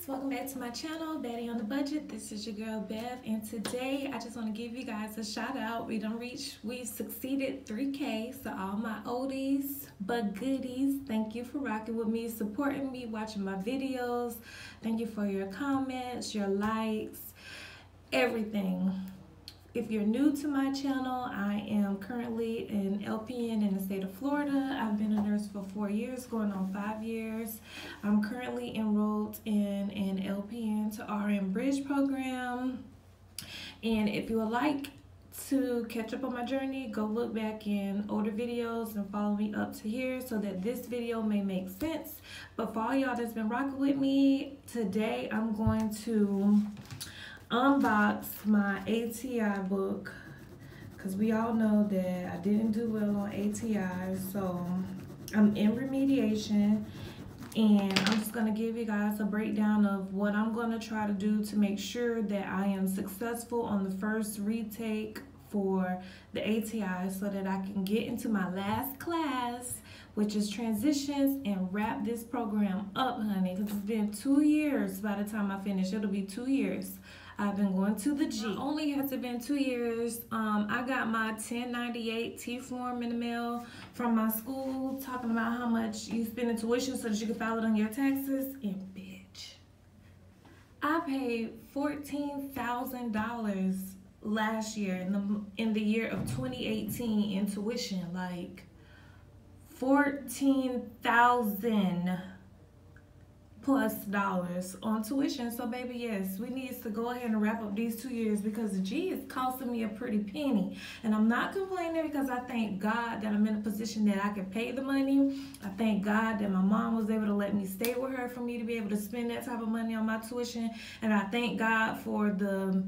welcome back to my channel, Betty on the Budget. This is your girl Bev, and today I just want to give you guys a shout out. We've succeeded 3K, so all my oldies but goodies, thank you for rocking with me, supporting me, watching my videos. Thank you for your comments, your likes, everything. If you're new to my channel, I am currently an LPN in the state of Florida. I've been a nurse for 4 years, going on 5 years. I'm currently enrolled in an LPN to RN Bridge program. And if you would like to catch up on my journey, go look back in older videos and follow me up to here so that this video may make sense. But for all y'all that's been rocking with me, today I'm going to unbox my ATI book, because we all know that I didn't do well on ATI, so I'm in remediation, and I'm just going to give you guys a breakdown of what I'm going to try to do to make sure that I am successful on the first retake for the ATI so that I can get into my last class, which is transitions, and wrap this program up, honey, because it's been 2 years. By the time I finish, it'll be 2 years. I've been going to the G. Not only has it been 2 years, I got my 1098 T form in the mail from my school talking about how much you spend in tuition so that you can file it on your taxes. And bitch, I paid $14,000 last year in the year of 2018 in tuition. Like $14,000 plus dollars on tuition. So baby, yes, we need to go ahead and wrap up these 2 years, because the G is costing me a pretty penny. And I'm not complaining, because I thank God that I'm in a position that I can pay the money. I thank God that my mom was able to let me stay with her for me to be able to spend that type of money on my tuition. And I thank God for the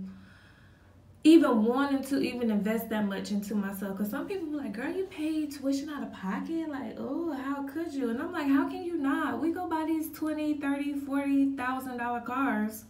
even wanting to even invest that much into myself, because some people be like, girl, you paid tuition out of pocket, like, oh, how could you? And I'm like, how can you not? We go buy these $20,000, $30,000, $40,000 cars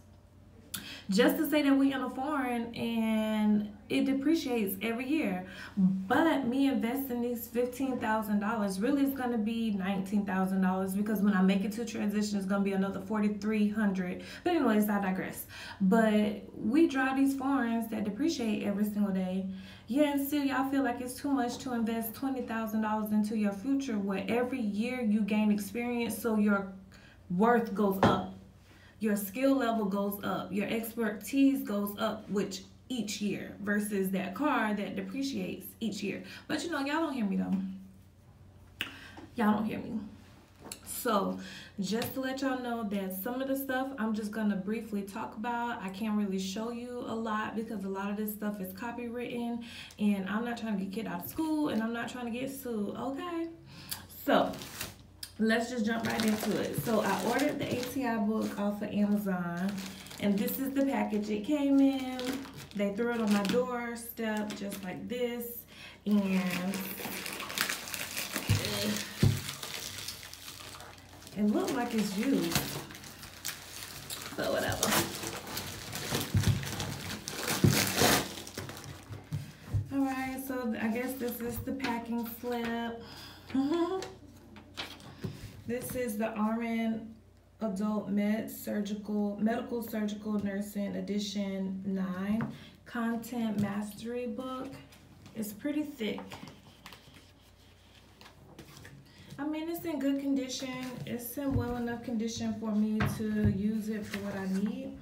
just to say that we in a foreign, and it depreciates every year. But me investing these $15,000 really is going to be $19,000, because when I make it to transition, it's going to be another $4,300. But anyways, I digress. But we drive these foreigns that depreciate every single day. Yeah, and still y'all feel like it's too much to invest $20,000 into your future, where every year you gain experience, so your worth goes up. Your skill level goes up, your expertise goes up, which each year, versus that car that depreciates each year. But you know, y'all don't hear me though. Y'all don't hear me. So just to let y'all know that some of the stuff I'm just gonna briefly talk about. I can't really show you a lot, because a lot of this stuff is copywritten, and I'm not trying to get kicked out of school, and I'm not trying to get sued, okay? So let's just jump right into it. So I ordered the ATI book off of Amazon, and this is the package it came in. They threw it on my doorstep just like this, and it looked like it's used, so whatever. Alright, so I guess this is the packing slip. This is the RN Adult Medical Surgical Nursing Edition 9 Content Mastery book. It's pretty thick. I mean, it's in good condition. It's in well enough condition for me to use it for what I need.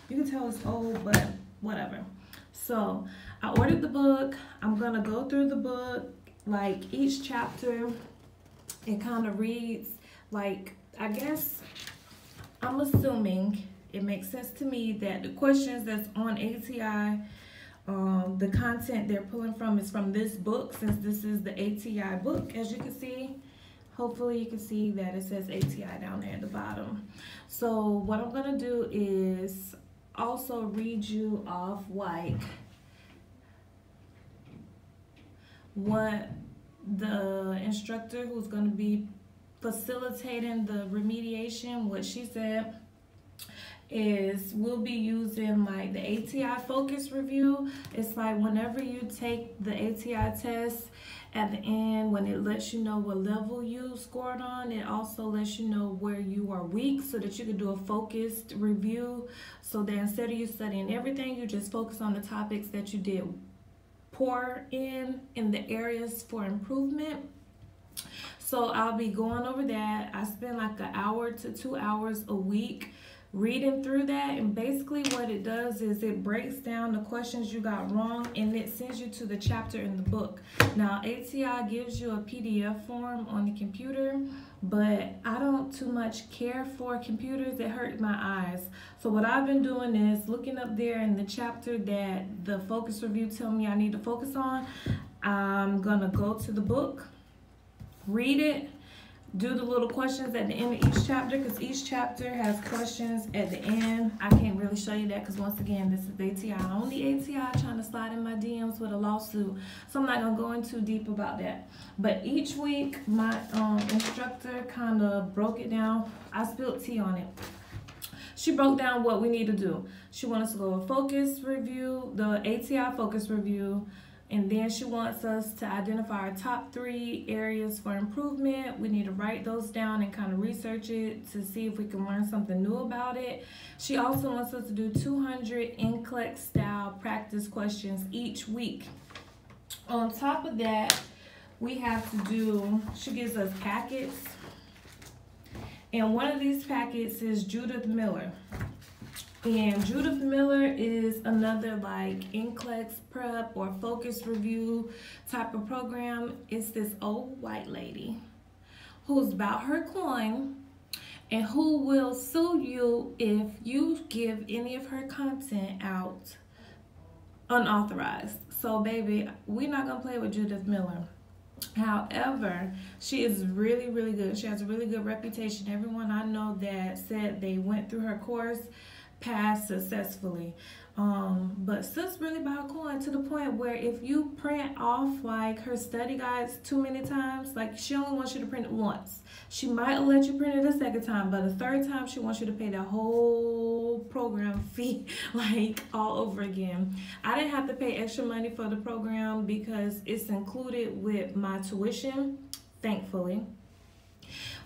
You can tell it's old, but whatever. So I ordered the book. I'm gonna go through the book. Like each chapter, it kind of reads like, I guess I'm assuming it makes sense to me that the questions that's on ATI, the content they're pulling from is from this book, since this is the ATI book, as you can see. Hopefully you can see that it says ATI down there at the bottom. So what I'm gonna do is also read you off like what the instructor who's gonna be facilitating the remediation, what she said is we'll be using like the ATI focus review. It's like whenever you take the ATI test, At the end, when it lets you know what level you scored on, it also lets you know where you are weak so that you can do a focused review. So that instead of you studying everything, you just focus on the topics that you did poor in the areas for improvement. So I'll be going over that. I spend like an hour to 2 hours a week reading through that, and basically what it does is it breaks down the questions you got wrong and it sends you to the chapter in the book. Now ATI gives you a PDF form on the computer, but I don't too much care for computers. It hurt my eyes. So what I've been doing is looking up there in the chapter that the focus review tell me I need to focus on. I'm gonna go to the book, read it, do the little questions at the end of each chapter, because each chapter has questions at the end. I can't really show you that because once again, this is ATI. Only ATI trying to slide in my DMs with a lawsuit. So I'm not going to go in too deep about that. But each week, my instructor kind of broke it down. I spilled tea on it. She broke down what we need to do. She wants us to go a focus review, the ATI focus review, and then she wants us to identify our top 3 areas for improvement. We need to write those down and kind of research it to see if we can learn something new about it. She also wants us to do 200 NCLEX style practice questions each week. On top of that, we have to do, she gives us packets. And one of these packets is Judith Miller. And Judith Miller is another like NCLEX prep or focus review type of program. It's this old white lady who's about her coin and who will sue you if you give any of her content out unauthorized. So baby, we're not gonna play with Judith Miller. However, she is really, really good. She has a really good reputation. Everyone I know that said they went through her course passed successfully. But sis really about coin to the point where if you print off like her study guides too many times, like she only wants you to print it once. She might let you print it a second time, but the third time she wants you to pay the whole program fee like all over again. I didn't have to pay extra money for the program because it's included with my tuition, thankfully.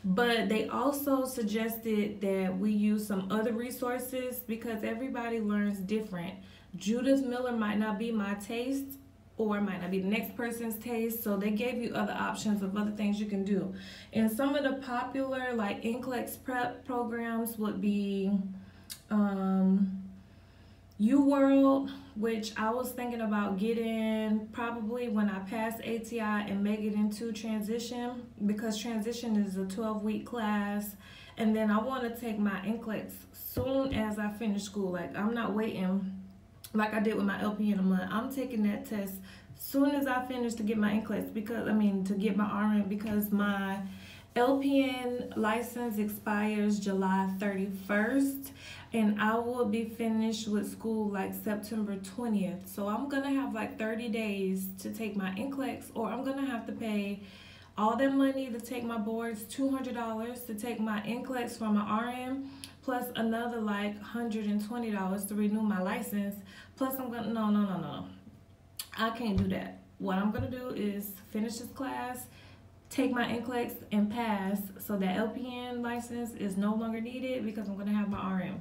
But they also suggested that we use some other resources because everybody learns different. Judith Miller might not be my taste or might not be the next person's taste, so they gave you other options of other things you can do. And some of the popular like NCLEX prep programs would be UWorld, which I was thinking about getting probably when I pass ATI and make it into transition, because transition is a 12-week class, and then I want to take my NCLEX soon as I finish school. Like I'm not waiting like I did with my LP in a month. I'm taking that test soon as I finish to get my NCLEX, because to get my RN, because my LPN license expires July 31st and I will be finished with school like September 20th. So I'm gonna have like 30 days to take my NCLEX, or I'm gonna have to pay all that money to take my boards, $200 to take my NCLEX for my RN, plus another like $120 to renew my license. Plus I'm gonna, no. I can't do that. What I'm gonna do is finish this class, take my NCLEX and pass, so that LPN license is no longer needed because I'm gonna have my RM.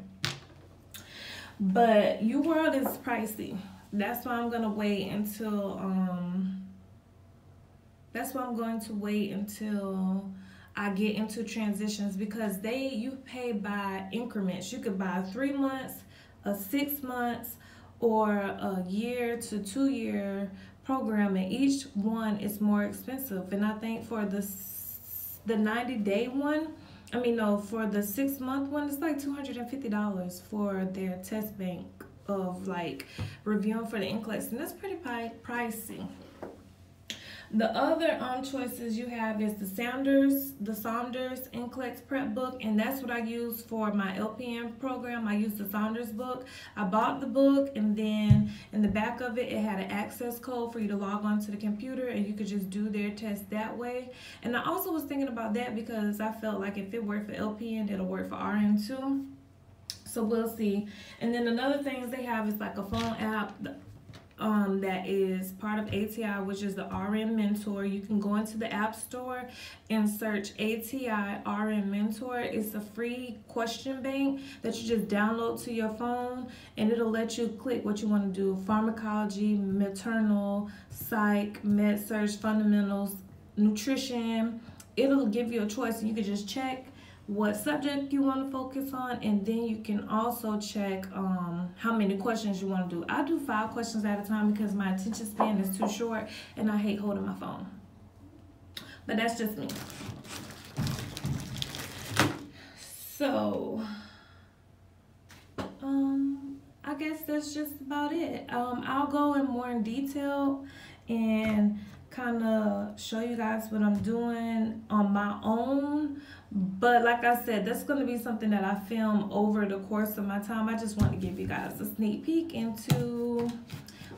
But UWorld is pricey. That's why I'm gonna wait until I get into transitions, because you pay by increments. You could buy 3 months, a 6 months, or a year to 2 year program, and each one is more expensive. And I think for the 90-day one, for the 6-month one, it's like $250 for their test bank of like reviewing for the NCLEX, and that's pretty pricey. The other choices you have is the Saunders NCLEX prep book, and that's what I use for my LPN program. I use the Saunders book. I bought the book, and then in the back of it, it had an access code for you to log on to the computer, and you could just do their test that way. And I also was thinking about that because I felt like if it worked for LPN, it'll work for RN too. So we'll see. And then another things they have is like a phone app. that is part of ATI, which is the RN Mentor. You can go into the App Store and search ATI RN Mentor. It's a free question bank that you just download to your phone, and it'll let you click what you want to do: pharmacology, maternal, psych, med surg, fundamentals, nutrition. It'll give you a choice, and you can just check what subject you want to focus on, and then you can also check how many questions you want to do. I do 5 questions at a time because my attention span is too short and I hate holding my phone. But that's just me. So I guess that's just about it. I'll go in more in detail and kind of show you guys what I'm doing on my own, but like I said, that's going to be something that I film over the course of my time. I just want to give you guys a sneak peek into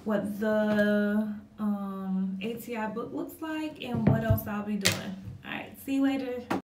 what the ATI book looks like and what else I'll be doing. All right, see you later.